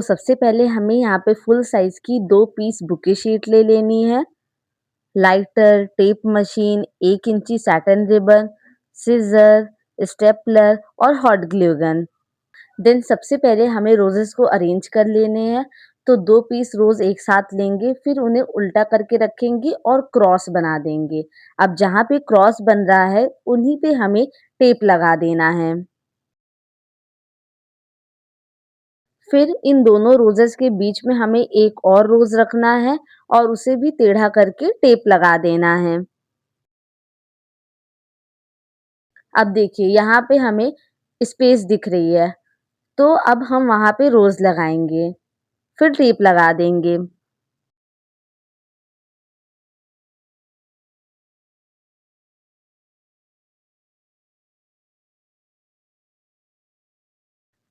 सबसे पहले हमें यहाँ पे फुल साइज़ की 2 पीस बुके शीट ले लेनी है, लाइटर, टेप मशीन, 1 इंची सैटिन रिबन, सीज़र, स्टेपलर और हॉट ग्लू गन। देन सबसे पहले हमें रोज़ेज़ को अरेंज कर लेने हैं, तो 2 पीस रोज़ एक साथ लेंगे, फिर उन्हें उल्टा करके रखेंगे और क्रॉस बना देंगे। अब जहाँ पे क्रॉस बन रहा है, उन्हीं पे हमें टेप लगा देना है। फिर इन दोनों रोज़ेज़ के बीच में हमें एक और रोज़ रखना है और उसे भी टेढ़ा करके टेप लगा देना है। अब देखिए यहाँ पे हमें स्पेस दिख रही है, तो अब हम वहाँ पे रोज़ लगाएँगे, फिर टेप लगा देंगे।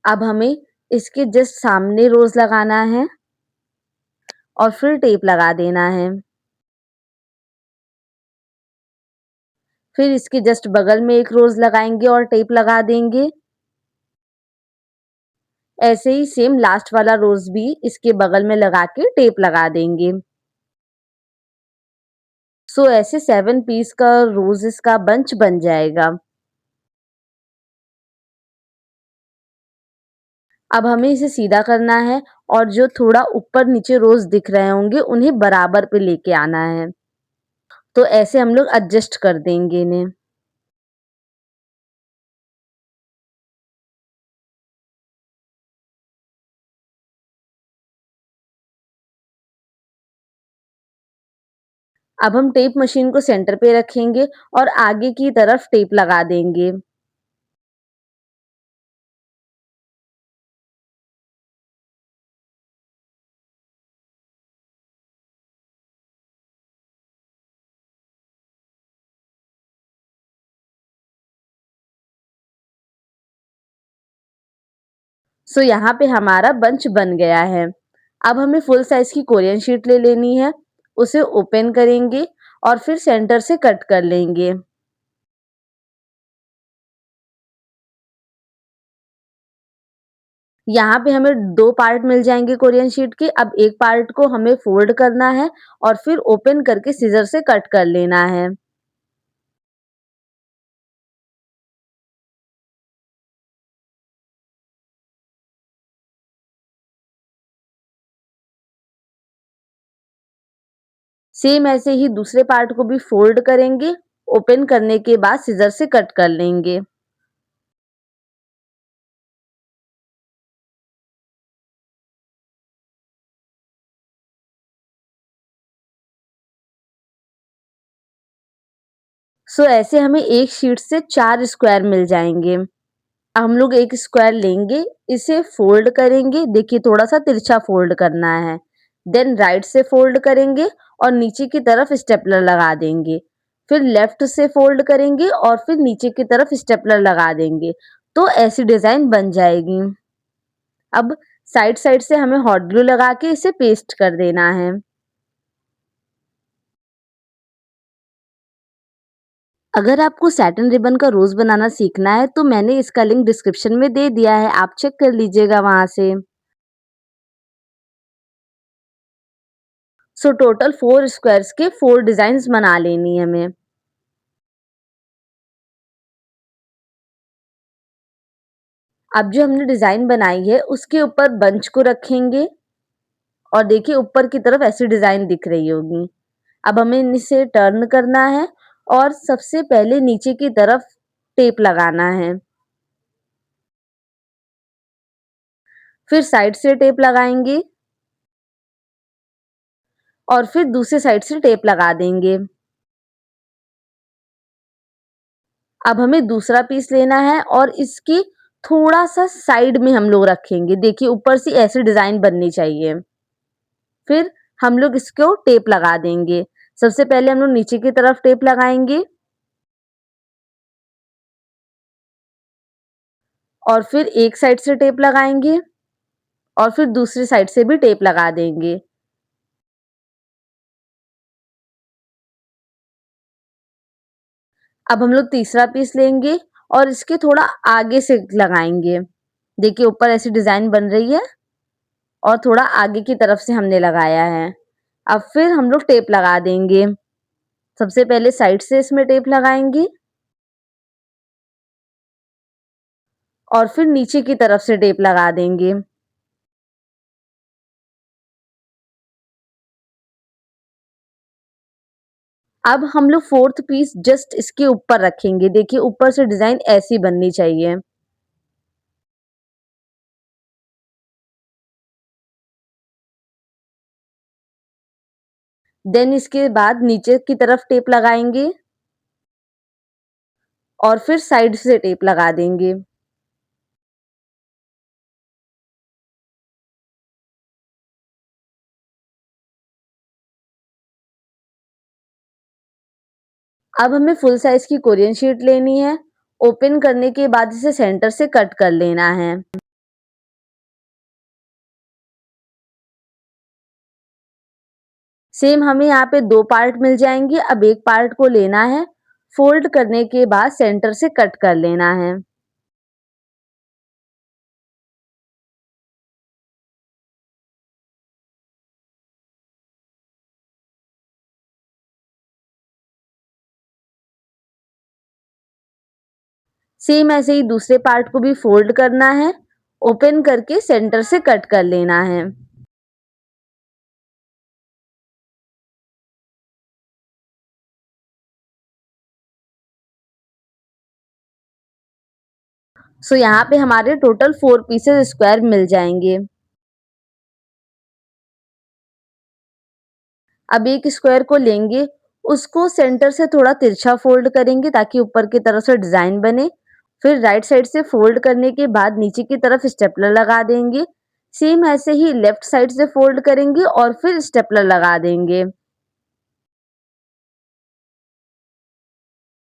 अब हमें इसके जस्ट सामने रोज़ लगाना है और फिर टेप लगा देना है। फिर इसके जस्ट बगल में एक रोज़ लगाएँगे और टेप लगा देंगे। ऐसे ही सेम लास्ट वाला रोज़ भी इसके बगल में लगा के टेप लगा देंगे। ऐसे 7 पीस का रोज़ेज़ का बंच बन जाएगा। अब हमें इसे सीधा करना है और जो थोड़ा ऊपर-नीचे रोज़ दिख रहे होंगे, उन्हें बराबर पे लेके आना है। तो ऐसे हम लोग एडजस्ट कर देंगे इन्हें। अब हम टेप मशीन को सेंटर पे रखेंगे और आगे की तरफ टेप लगा देंगे। यहाँ पे हमारा बंच बन गया है। अब हमें फुल साइज़ की कोरियन शीट ले लेनी है, उसे ओपन करेंगे और फिर सेंटर से कट कर लेंगे। यहाँ पे हमें 2 पार्ट मिल जाएँगे कोरियन शीट के। अब एक पार्ट को हमें फ़ोल्ड करना है और फिर ओपन करके सिज़र से कट कर लेना है। सेम ऐसे ही दूसरे पार्ट को भी फ़ोल्ड करेंगे, ओपन करने के बाद सिज़र से कट कर लेंगे। ऐसे हमें एक शीट से 4 स्क्वायर मिल जाएँगे। हम लोग एक स्क्वायर लेंगे, इसे फ़ोल्ड करेंगे, देखिए थोड़ा-सा तिरछा फ़ोल्ड करना है। देन राइट से फ़ोल्ड करेंगे और नीचे की तरफ स्टेपलर लगा देंगे। फिर लेफ्ट से फ़ोल्ड करेंगे और फिर नीचे की तरफ स्टेपलर लगा देंगे। तो ऐसी डिज़ाइन बन जाएगी। अब साइड-साइड से हमें हॉट ग्लू लगा के इसे पेस्ट कर देना है। अगर आपको सैटिन रिबन का रोज़ बनाना सीखना है, तो मैंने इसका लिंक डिस्क्रिप्शन में दे दिया है, आप चेक कर लीजिएगा वहाँ से। टोटल 4 स्क्वायर्स के 4 डिज़ाइन्स बना लेनी है हमें। अब जो हमने डिज़ाइन बनाई है, उसके ऊपर बंच को रखेंगे और देखिए ऊपर की तरफ ऐसी डिज़ाइन दिख रही होगी। अब हमें इसे टर्न करना है और सबसे पहले नीचे की तरफ टेप लगाना है। फिर साइड से टेप लगाएँगे और फिर दूसरे साइड से टेप लगा देंगे। अब हमें दूसरा पीस लेना है और इसकी थोड़ा-सा साइड में हम लोग रखेंगे। देखिए ऊपर से ऐसी डिज़ाइन बननी चाहिए। फिर हम लोग इसको टेप लगा देंगे। सबसे पहले हम लोग नीचे की तरफ टेप लगाएँगे और फिर एक साइड से टेप लगाएँगे और फिर दूसरी साइड से भी टेप लगा देंगे। अब हम लोग तीसरा पीस लेंगे और इसके थोड़ा आगे से लगाएँगे। देखिए ऊपर ऐसी डिज़ाइन बन रही है। और थोड़ा आगे की तरफ से हमने लगाया है। अब फिर हम लोग टेप लगा देंगे। सबसे पहले साइड से इसमें टेप लगाएँगे और फिर नीचे की तरफ से टेप लगा देंगे। अब हम लोग 4th पीस जस्ट इसके ऊपर रखेंगे। देखिए ऊपर से डिज़ाइन ऐसी बननी चाहिए। देन इसके बाद नीचे की तरफ टेप लगाएँगे और फिर साइड से टेप लगा देंगे। अब हमें फुल साइज़ की कोरियन शीट लेनी है। ओपन करने के बाद इसे सेंटर से कट कर लेना है। सेम हमें यहाँ पे 2 पार्ट मिल जाएँगे। अब एक पार्ट को लेना है, फ़ोल्ड करने के बाद सेंटर से कट कर लेना है। सेम ऐसे ही दूसरे पार्ट को भी फ़ोल्ड करना है, ओपन करके सेंटर से कट कर लेना है। सो यहाँ पे हमारे टोटल 4 पीसेस स्क्वायर मिल जाएँगे। अब एक स्क्वायर को लेंगे, उसको सेंटर से थोड़ा तिरछा फ़ोल्ड करेंगे ताकि ऊपर की तरफ से डिज़ाइन बने। फिर राइट साइड से फ़ोल्ड करने के बाद नीचे की तरफ स्टेपलर लगा देंगे। सेम ऐसे ही लेफ्ट साइड से फ़ोल्ड करेंगे और फिर स्टेपलर लगा देंगे।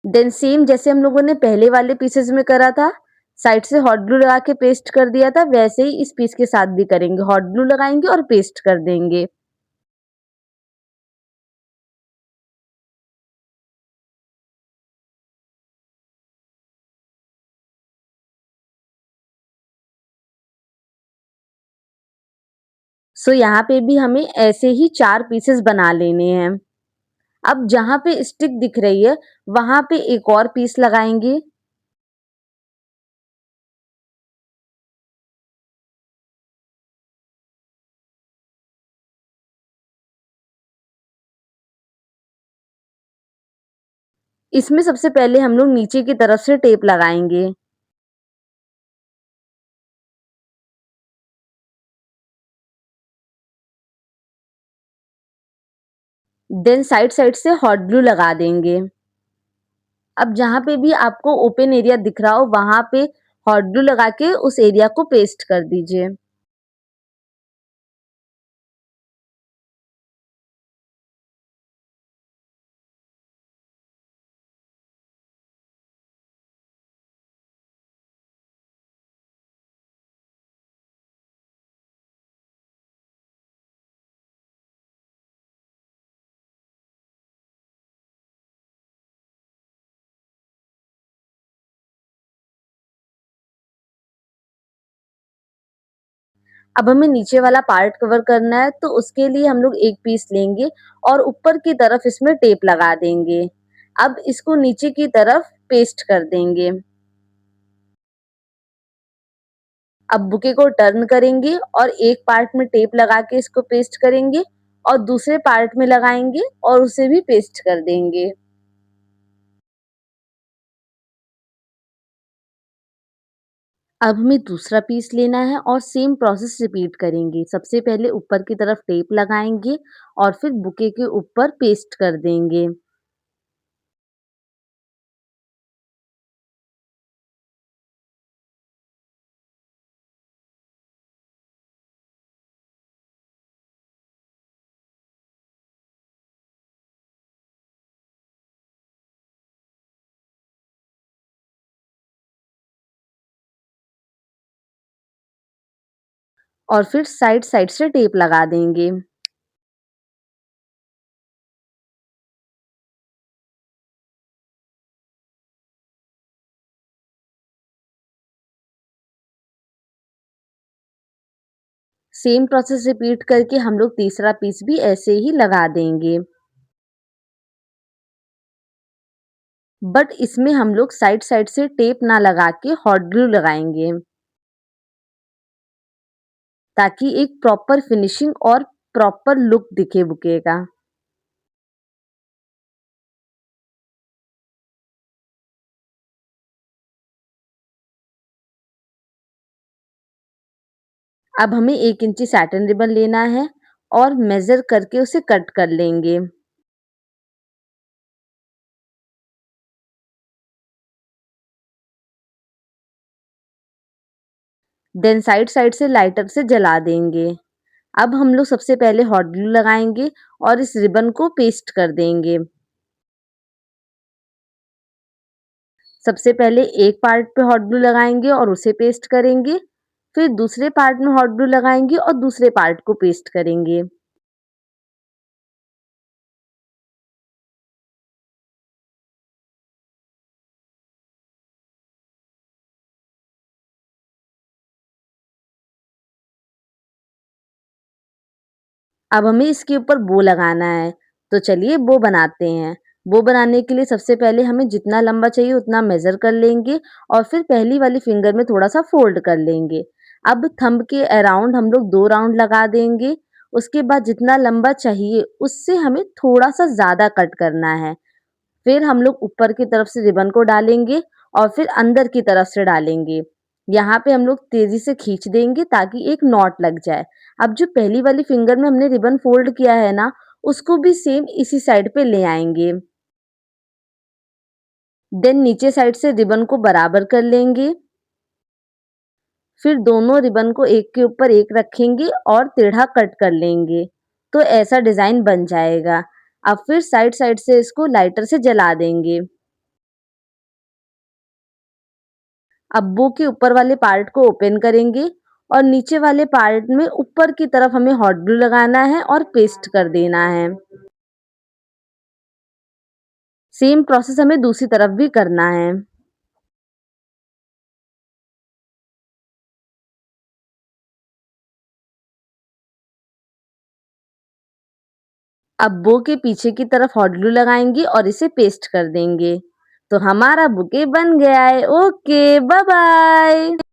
देन सेम जैसे हम लोगों ने पहले वाले पीसेस में करा था, साइड से हॉट ग्लू लगा के पेस्ट कर दिया था, वैसे ही इस पीस के साथ भी करेंगे। हॉट ग्लू लगाएँगे और पेस्ट कर देंगे। सो यहाँ पे भी हमें ऐसे ही 4 पीसेस बना लेने हैं। अब जहाँ पे स्टिक दिख रही है, वहाँ पे एक और पीस लगाएँगे। इसमें सबसे पहले हम लोग नीचे की तरफ से टेप लगाएँगे। देन साइड-साइड से हॉट ग्लू लगा देंगे। अब जहाँ पे भी आपको ओपन एरिया दिख रहा हो, वहाँ पे हॉट ग्लू लगा के उस एरिया को पेस्ट कर दीजिए। अब हमें नीचे वाला पार्ट कवर करना है, तो उसके लिए हम लोग एक पीस लेंगे और ऊपर की तरफ इसमें टेप लगा देंगे। अब इसको नीचे की तरफ पेस्ट कर देंगे। अब बुके को टर्न करेंगे और एक पार्ट में टेप लगा के इसको पेस्ट करेंगे और दूसरे पार्ट में लगाएँगे और उसे भी पेस्ट कर देंगे। अब हमें दूसरा पीस लेना है और सेम प्रोसेस रिपीट करेंगे। सबसे पहले ऊपर की तरफ टेप लगाएँगे और फिर बुके के ऊपर पेस्ट कर देंगे। और फिर साइड-साइड से टेप लगा देंगे। सेम प्रोसेस रिपीट करके हम लोग तीसरा पीस भी ऐसे ही लगा देंगे। बट इसमें हम लोग साइड-साइड से टेप ना लगा के हॉट ग्लू लगाएँगे, ताकि एक प्रॉपर फिनिशिंग और प्रॉपर लुक दिखे बुके का। अब हमें 1 इंची सैटिन रिबन लेना है और मेज़र करके उसे कट कर लेंगे। देन साइड-साइड से लाइटर से जला देंगे। अब हम लोग सबसे पहले हॉट ग्लू लगाएँगे और इस रिबन को पेस्ट कर देंगे। सबसे पहले एक पार्ट पे हॉट ग्लू लगाएँगे और उसे पेस्ट करेंगे, फिर दूसरे पार्ट में हॉट ग्लू लगाएँगे और दूसरे पार्ट को पेस्ट करेंगे। अब हमें इसके ऊपर बो लगाना है, तो चलिए बो बनाते हैं। बो बनाने के लिए सबसे पहले हमें जितना लंबा चाहिए उतना मेज़र कर लेंगे और फिर पहली वाली फिंगर में थोड़ा-सा फ़ोल्ड कर लेंगे। अब थंब के अराउंड हम लोग 2 राउंड लगा देंगे, उसके बाद जितना लंबा चाहिए उससे हमें थोड़ा-सा ज़्यादा कट करना है। फिर हम लोग ऊपर की तरफ से रिबन को डालेंगे और फिर अंदर की तरफ से डालेंगे। यहाँ पे हम लोग तेज़ी से खींच देंगे ताकि एक नॉट लग जाए। अब जो पहली वाली फिंगर में हमने रिबन फ़ोल्ड किया है ना, उसको भी सेम इसी साइड पे ले आएँगे। देन नीचे साइड से रिबन को बराबर कर लेंगे। फिर दोनों रिबन को एक के ऊपर एक रखेंगे और टेढ़ा कट कर लेंगे। तो ऐसा डिज़ाइन बन जाएगा। अब फिर साइड-साइड से इसको लाइटर से जला देंगे। अब बो के ऊपर वाले पार्ट को ओपन करेंगे और नीचे वाले पार्ट में ऊपर की तरफ हमें हॉट ग्लू लगाना है और पेस्ट कर देना है। सेम प्रोसेस हमें दूसरी तरफ भी करना है। अब बो के पीछे की तरफ हॉट ग्लू लगाएँगे और इसे पेस्ट कर देंगे। तो हमारा बुके बन गया है। Okay, bye bye.